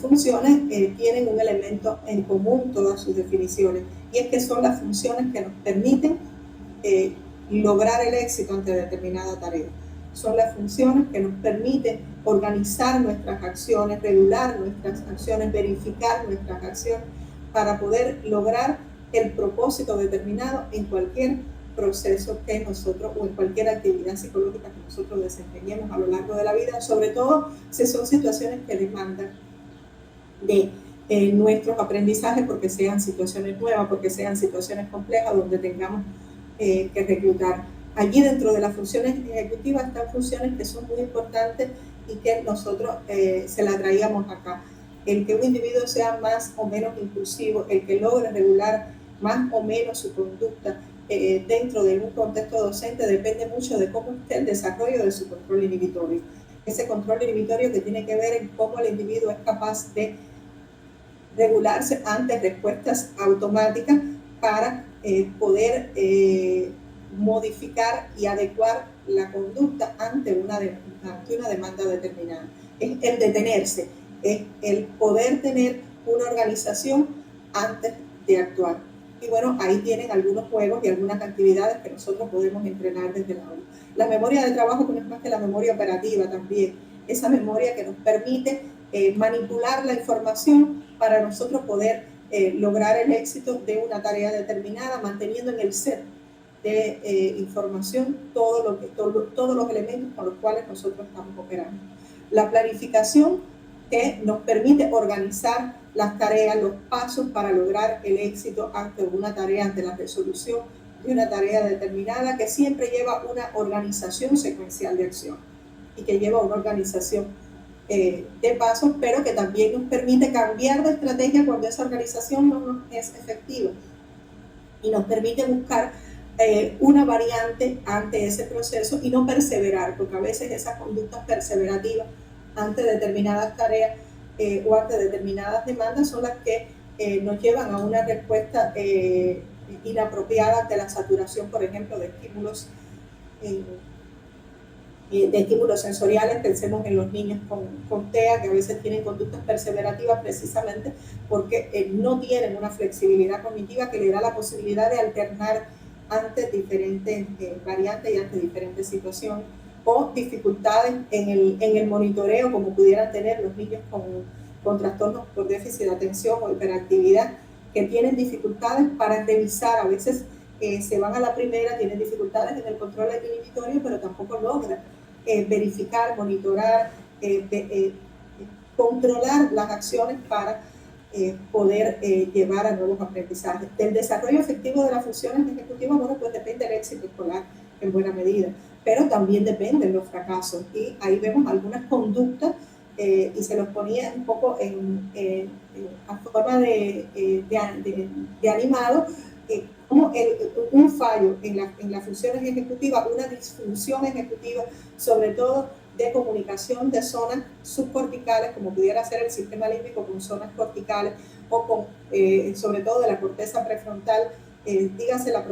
funciones, tienen un elemento en común todas sus definiciones, y es que son las funciones que nos permiten lograr el éxito ante determinada tarea. Son las funciones que nos permiten organizar nuestras acciones, regular nuestras acciones, verificar nuestras acciones, para poder lograr el propósito determinado en cualquier proceso que nosotros, o en cualquier actividad psicológica que nosotros desempeñemos a lo largo de la vida, sobre todo si son situaciones que demandan de nuestros aprendizajes, porque sean situaciones nuevas, porque sean situaciones complejas, donde tengamos que reclutar. Allí dentro de las funciones ejecutivas están funciones que son muy importantes y que nosotros se las traíamos acá. El que un individuo sea más o menos impulsivo, el que logre regular más o menos su conducta dentro de un contexto docente, depende mucho de cómo esté el desarrollo de su control inhibitorio. Ese control inhibitorio que tiene que ver en cómo el individuo es capaz de regularse ante respuestas automáticas para poder modificar y adecuar la conducta ante una demanda determinada. Es el detenerse, es el poder tener una organización antes de actuar. Y bueno, ahí tienen algunos juegos y algunas actividades que nosotros podemos entrenar desde la aula. La memoria de trabajo, que no es más que la memoria operativa también, esa memoria que nos permite manipular la información para nosotros poder lograr el éxito de una tarea determinada, manteniendo en el set de información todos los elementos con los cuales nosotros estamos operando. La planificación, que nos permite organizar las tareas, los pasos para lograr el éxito ante una tarea, ante la resolución de una tarea determinada, que siempre lleva una organización secuencial de acción y que lleva una organización de pasos, pero que también nos permite cambiar de estrategia cuando esa organización no es efectiva, y nos permite buscar una variante ante ese proceso y no perseverar, porque a veces esas conductas perseverativas ante determinadas tareas o ante determinadas demandas son las que nos llevan a una respuesta inapropiada ante la saturación, por ejemplo, de estímulos sensoriales. Pensemos en los niños con TEA, que a veces tienen conductas perseverativas precisamente porque no tienen una flexibilidad cognitiva que le da la posibilidad de alternar ante diferentes variantes y ante diferentes situaciones, o dificultades en el monitoreo, como pudieran tener los niños con trastornos por déficit de atención o hiperactividad, que tienen dificultades para revisar. A veces se van a la primera, tienen dificultades en el control inhibitorio, pero tampoco logran verificar, monitorar, controlar las acciones para poder llevar a nuevos aprendizajes. Del desarrollo efectivo de las funciones ejecutivas, bueno, pues depende del éxito escolar en buena medida, pero también dependen los fracasos, y ahí vemos algunas conductas y se los ponía un poco a forma de animado, como un fallo en las funciones ejecutivas, una disfunción ejecutiva, sobre todo de comunicación de zonas subcorticales, como pudiera ser el sistema límbico con zonas corticales, o con, sobre todo de la corteza prefrontal, dígase la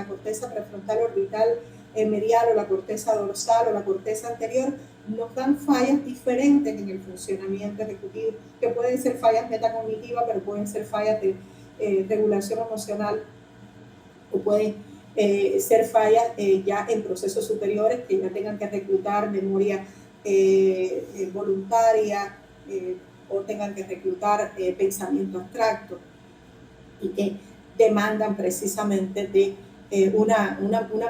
corteza prefrontal orbital medial, o la corteza dorsal, o la corteza anterior, nos dan fallas diferentes en el funcionamiento ejecutivo, que pueden ser fallas metacognitivas, pero pueden ser fallas de regulación emocional, o pueden ser fallas ya en procesos superiores, que ya tengan que reclutar memoria voluntaria, o tengan que reclutar pensamiento abstracto, y que demandan precisamente de una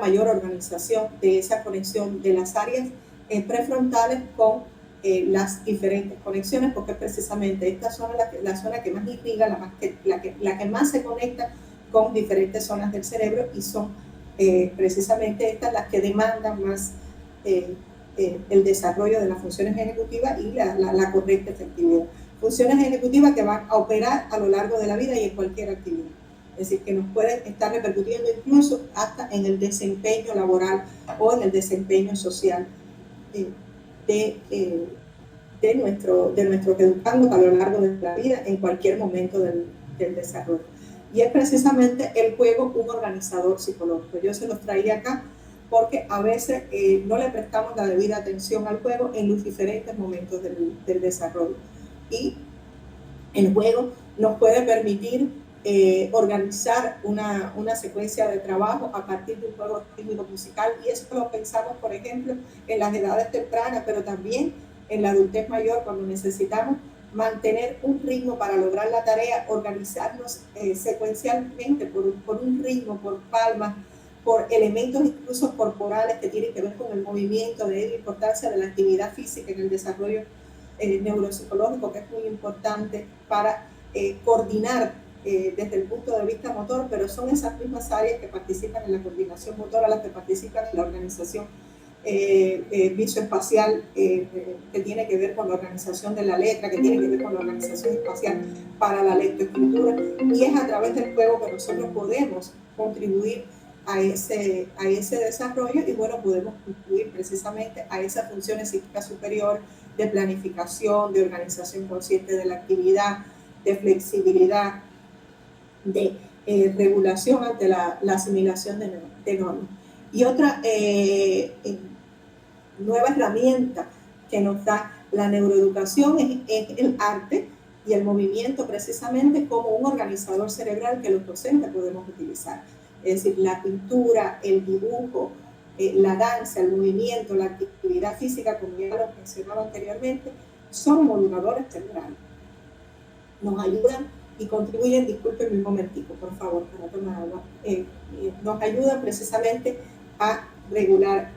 mayor organización de esa conexión de las áreas prefrontales con las diferentes conexiones, porque precisamente esta zona es la zona que más irriga, la que más se conecta con diferentes zonas del cerebro, y son precisamente estas las que demandan más el desarrollo de las funciones ejecutivas y la correcta efectividad. Funciones ejecutivas que van a operar a lo largo de la vida y en cualquier actividad. Es decir, que nos pueden estar repercutiendo incluso hasta en el desempeño laboral o en el desempeño social de nuestros educandos a lo largo de la vida, en cualquier momento del desarrollo. Y es precisamente el juego un organizador psicológico. Yo se los traía acá porque a veces no le prestamos la debida atención al juego en los diferentes momentos del desarrollo. Y el juego nos puede permitir organizar una secuencia de trabajo a partir de un juego rítmico musical, y eso lo pensamos, por ejemplo, en las edades tempranas, pero también en la adultez mayor, cuando necesitamos mantener un ritmo para lograr la tarea, organizarnos secuencialmente por un ritmo, por palmas, por elementos incluso corporales que tienen que ver con el movimiento, de la importancia de la actividad física en el desarrollo neuropsicológico, que es muy importante para coordinar desde el punto de vista motor, pero son esas mismas áreas que participan en la coordinación motora las que participan en la organización visoespacial, que tiene que ver con la organización de la letra, que tiene que ver con la organización espacial para la lectoescritura, y es a través del juego que nosotros podemos contribuir a ese desarrollo, y bueno, podemos contribuir precisamente a esas funciones psíquicas superiores de planificación, de organización consciente de la actividad, de flexibilidad, de regulación ante la asimilación de normas. Y otra nueva herramienta que nos da la neuroeducación es el arte y el movimiento, precisamente como un organizador cerebral que los docentes podemos utilizar. Es decir, la pintura, el dibujo, la danza, el movimiento, la actividad física, como ya lo mencionaba anteriormente, son moduladores cerebrales. Nos ayudan y contribuyen, disculpen un momentico, por favor, para tomar agua, nos ayudan precisamente a regular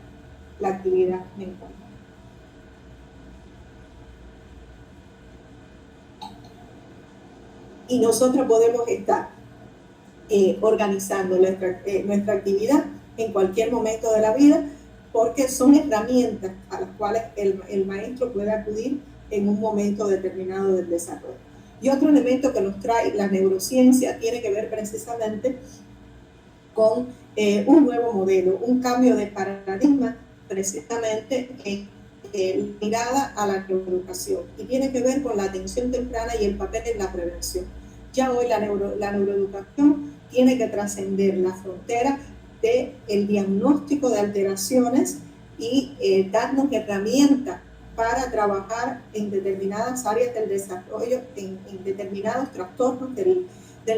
la actividad mental. Y nosotros podemos estar organizando nuestra actividad en cualquier momento de la vida, porque son herramientas a las cuales el maestro puede acudir en un momento determinado del desarrollo. Y otro elemento que nos trae la neurociencia tiene que ver precisamente con un nuevo modelo, un cambio de paradigma, precisamente en mirada a la neuroeducación, y tiene que ver con la atención temprana y el papel en la prevención. Ya hoy la neuroeducación tiene que trascender la frontera del diagnóstico de alteraciones y darnos herramientas para trabajar en determinadas áreas del desarrollo, en determinados trastornos del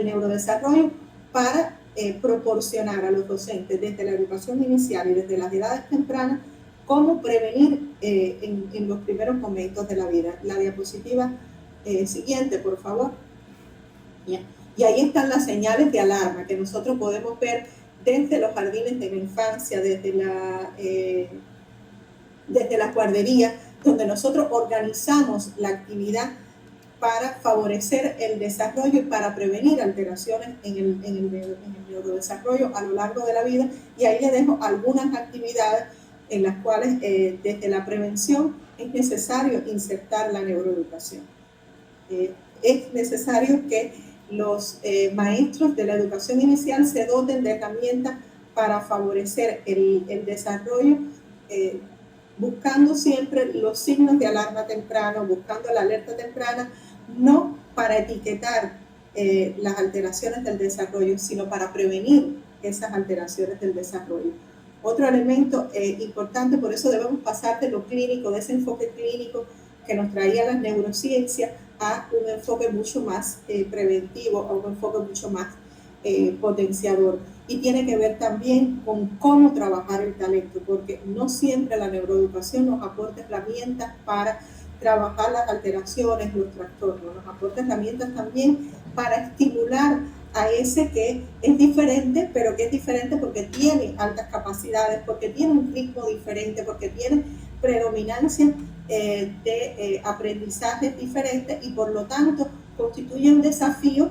neurodesarrollo, para proporcionar a los docentes desde la educación inicial y desde las edades tempranas cómo prevenir en los primeros momentos de la vida. La diapositiva siguiente, por favor. Bien. Y ahí están las señales de alarma que nosotros podemos ver desde los jardines de la infancia, desde las guarderías, donde nosotros organizamos la actividad para favorecer el desarrollo y para prevenir alteraciones en el neurodesarrollo a lo largo de la vida. Y ahí les dejo algunas actividades en las cuales desde la prevención es necesario insertar la neuroeducación. Es necesario que los maestros de la educación inicial se doten de herramientas para favorecer el desarrollo, buscando siempre los signos de alarma temprana, buscando la alerta temprana, no para etiquetar las alteraciones del desarrollo, sino para prevenir esas alteraciones del desarrollo. Otro elemento importante, por eso debemos pasar de lo clínico, de ese enfoque clínico que nos traía las neurociencias, a un enfoque mucho más preventivo, a un enfoque mucho más potenciador. Y tiene que ver también con cómo trabajar el talento, porque no siempre la neuroeducación nos aporta herramientas para trabajar las alteraciones, los trastornos, nos aporta herramientas también para estimular a ese que es diferente, pero que es diferente porque tiene altas capacidades, porque tiene un ritmo diferente, porque tiene predominancia de aprendizajes diferentes y por lo tanto constituye un desafío,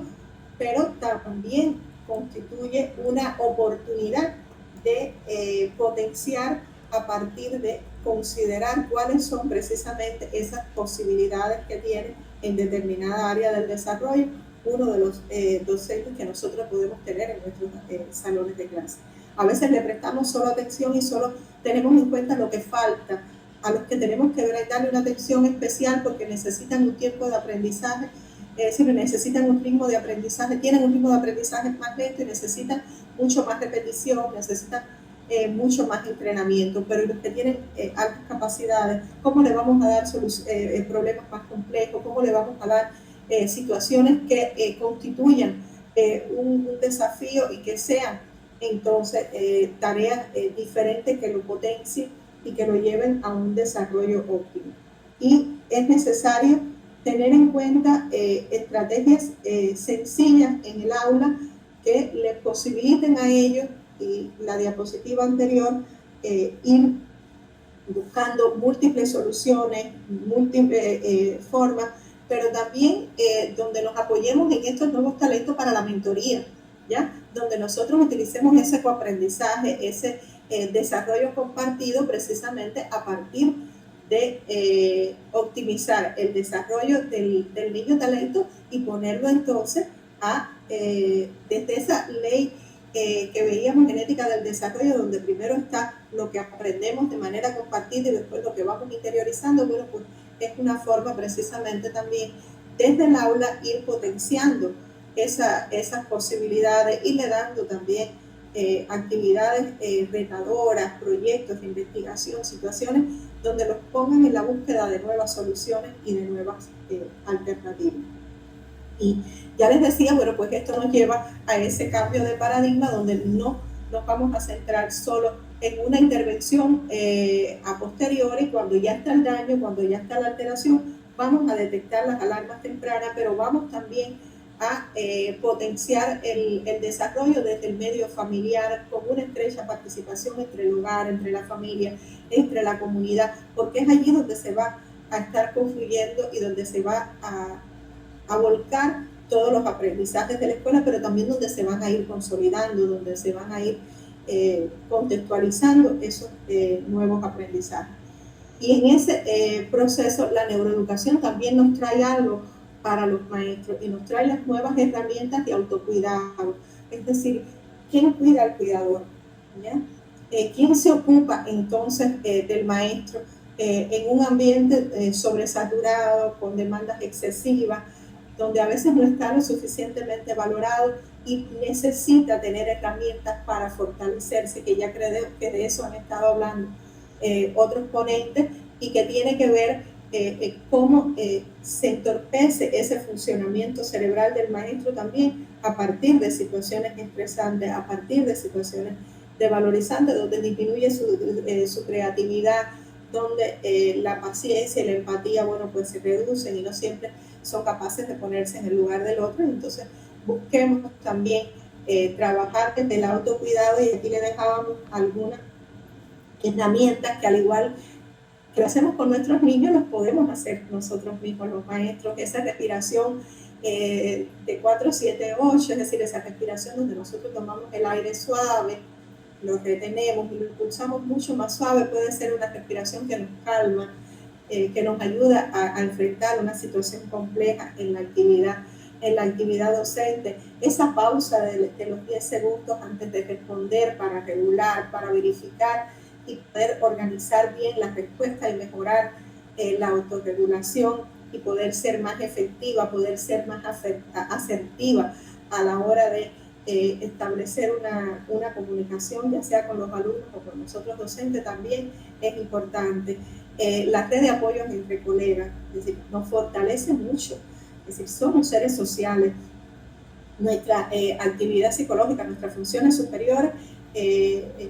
pero también constituye una oportunidad de potenciar a partir de considerar cuáles son precisamente esas posibilidades que tiene en determinada área del desarrollo uno de los docentes que nosotros podemos tener en nuestros salones de clase. A veces le prestamos solo atención y solo tenemos en cuenta lo que falta, a los que tenemos que darle una atención especial porque necesitan un tiempo de aprendizaje, si necesitan un ritmo de aprendizaje, tienen un ritmo de aprendizaje más lento y necesitan mucho más repetición, necesitan mucho más entrenamiento, pero los que tienen altas capacidades, ¿cómo le vamos a dar problemas más complejos? ¿Cómo le vamos a dar situaciones que constituyan un desafío y que sean entonces tareas diferentes que lo potencien y que lo lleven a un desarrollo óptimo? Y es necesario tener en cuenta estrategias sencillas en el aula que les posibiliten a ellos, y la diapositiva anterior, ir buscando múltiples soluciones, múltiples formas, pero también donde nos apoyemos en estos nuevos talentos para la mentoría, ¿ya? Donde nosotros utilicemos ese coaprendizaje, ese desarrollo compartido precisamente a partir de optimizar el desarrollo del niño talento y ponerlo entonces desde esa ley que veíamos en ética del desarrollo, donde primero está lo que aprendemos de manera compartida y después lo que vamos interiorizando. Bueno, pues es una forma precisamente también desde el aula ir potenciando esas posibilidades y le dando también actividades retadoras, proyectos de investigación, situaciones donde los pongan en la búsqueda de nuevas soluciones y de nuevas alternativas. Y ya les decía, bueno, pues esto nos lleva a ese cambio de paradigma donde no nos vamos a centrar solo en una intervención a posteriori, cuando ya está el daño, cuando ya está la alteración, vamos a detectar las alarmas tempranas, pero vamos también a potenciar el desarrollo desde el medio familiar con una estrecha participación entre el hogar, entre la familia, entre la comunidad, porque es allí donde se va a estar confluyendo y donde se va a volcar todos los aprendizajes de la escuela, pero también donde se van a ir consolidando, donde se van a ir contextualizando esos nuevos aprendizajes. Y en ese proceso la neuroeducación también nos trae algo para los maestros y nos trae las nuevas herramientas de autocuidado. Es decir, ¿quién cuida al cuidador? ¿Ya? ¿Quién se ocupa entonces del maestro en un ambiente sobresaturado, con demandas excesivas, donde a veces no está lo suficientemente valorado? y necesita tener herramientas para fortalecerse, que ya creo que de eso han estado hablando otros ponentes, y que tiene que ver cómo se entorpece ese funcionamiento cerebral del maestro también a partir de situaciones estresantes, a partir de situaciones devalorizantes, donde disminuye su creatividad, donde la paciencia y la empatía, bueno, pues se reducen y no siempre son capaces de ponerse en el lugar del otro. Entonces, busquemos también trabajar desde el autocuidado, y aquí le dejábamos algunas herramientas que, al igual que lo hacemos con nuestros niños, los podemos hacer nosotros mismos, los maestros. Esa respiración de 4, 7, 8, es decir, esa respiración donde nosotros tomamos el aire suave, lo retenemos y lo impulsamos mucho más suave, puede ser una respiración que nos calma, que nos ayuda a enfrentar una situación compleja en la actividad docente. Esa pausa de los 10 segundos antes de responder para regular, para verificar y poder organizar bien la respuesta y mejorar la autorregulación y poder ser más efectiva, poder ser más asertiva a la hora de establecer una comunicación, ya sea con los alumnos o con nosotros docentes, también es importante. La red de apoyos entre colegas, es decir, nos fortalece mucho, es decir, somos seres sociales, nuestra actividad psicológica, nuestras funciones superiores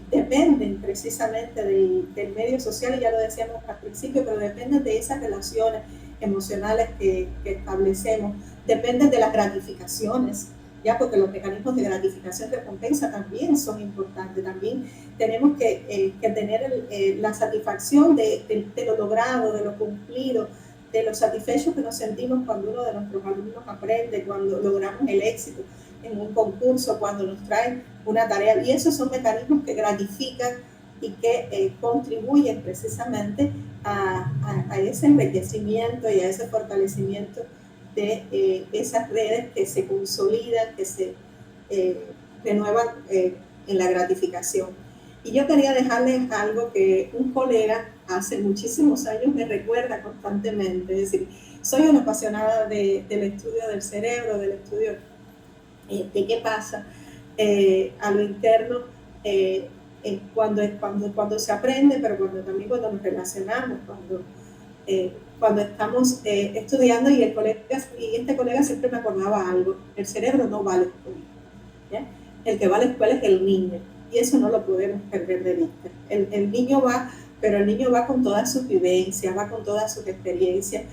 dependen precisamente del medio social, y ya lo decíamos al principio, pero dependen de esas relaciones emocionales que establecemos, dependen de las gratificaciones, ya, porque los mecanismos de gratificación y recompensa también son importantes. También tenemos que tener la satisfacción de lo logrado, de lo cumplido, de lo satisfechos que nos sentimos cuando uno de nuestros alumnos aprende, cuando logramos el éxito en un concurso, cuando nos traen una tarea. Y esos son mecanismos que gratifican y que contribuyen precisamente a ese enriquecimiento y a ese fortalecimiento de esas redes que se consolidan, que se renuevan en la gratificación. Y yo quería dejarles algo que un colega hace muchísimos años me recuerda constantemente. Es decir, soy una apasionada del estudio del cerebro, del estudio de qué pasa a lo interno cuando se aprende, pero también cuando nos relacionamos, cuando estamos estudiando. Y este colega siempre me acordaba algo: el cerebro no va a la escuela, ¿ya? El que va a la escuela es el niño, y eso no lo podemos perder de vista. El niño va, pero el niño va con todas sus vivencias, va con todas sus experiencias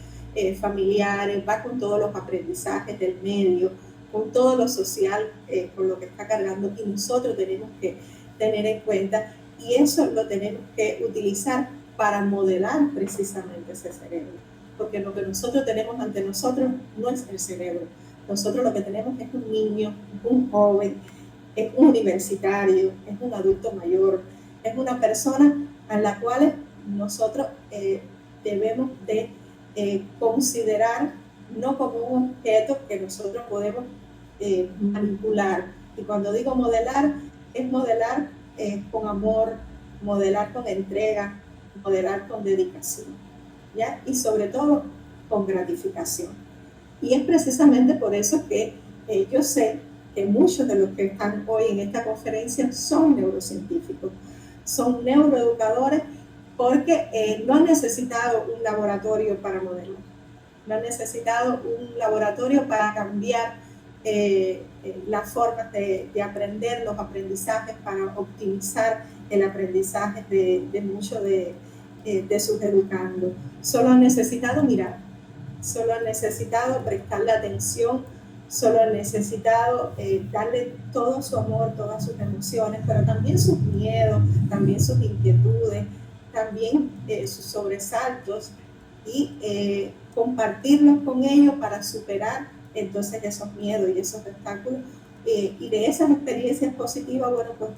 familiares, va con todos los aprendizajes del medio, con todo lo social, con lo que está cargando, y nosotros tenemos que tener en cuenta, y eso lo tenemos que utilizar para modelar precisamente ese cerebro, porque lo que nosotros tenemos ante nosotros no es el cerebro. Nosotros lo que tenemos es un niño, un joven, es un universitario, es un adulto mayor, es una persona a la cual nosotros debemos de considerar no como un objeto que nosotros podemos manipular. Y cuando digo modelar, es modelar con amor, modelar con entrega, modelar con dedicación, ¿ya? Y sobre todo con gratificación. Y es precisamente por eso que yo sé que muchos de los que están hoy en esta conferencia son neurocientíficos, son neuroeducadores, porque no han necesitado un laboratorio para modelar, no han necesitado un laboratorio para cambiar las formas de aprender, los aprendizajes, para optimizar el aprendizaje de muchos de sus educandos. Solo han necesitado mirar, solo han necesitado prestarle atención, solo han necesitado darle todo su amor, todas sus emociones, pero también sus miedos, también sus inquietudes, también sus sobresaltos, y compartirlos con ellos para superar entonces esos miedos y esos obstáculos, y de esas experiencias positivas, bueno, pues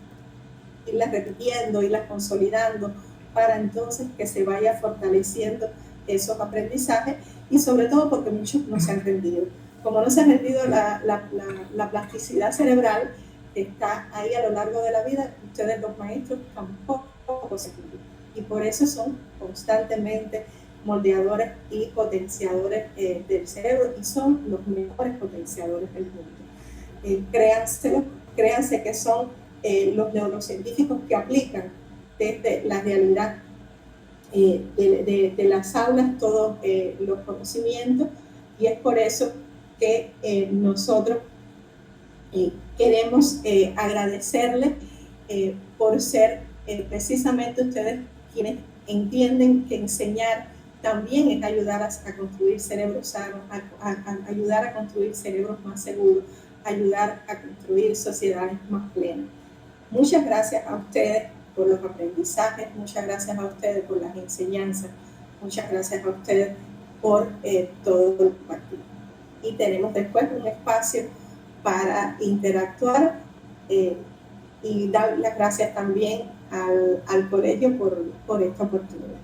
irlas repitiendo, irlas consolidando, para entonces que se vaya fortaleciendo esos aprendizajes, y sobre todo porque muchos no se han rendido. Como no se ha rendido la plasticidad cerebral que está ahí a lo largo de la vida, ustedes los maestros tampoco se rinden. Y por eso son constantemente moldeadores y potenciadores del cerebro, y son los mejores potenciadores del mundo. créanse que son los neurocientíficos que aplican desde la realidad de las aulas todos los conocimientos, y es por eso que nosotros queremos agradecerles por ser precisamente ustedes quienes entienden que enseñar también es ayudar a construir cerebros sanos, a ayudar a construir cerebros más seguros, ayudar a construir sociedades más plenas. Muchas gracias a ustedes por los aprendizajes, muchas gracias a ustedes por las enseñanzas, muchas gracias a ustedes por todo el compartir. Y tenemos después un espacio para interactuar y dar las gracias también al colegio por esta oportunidad.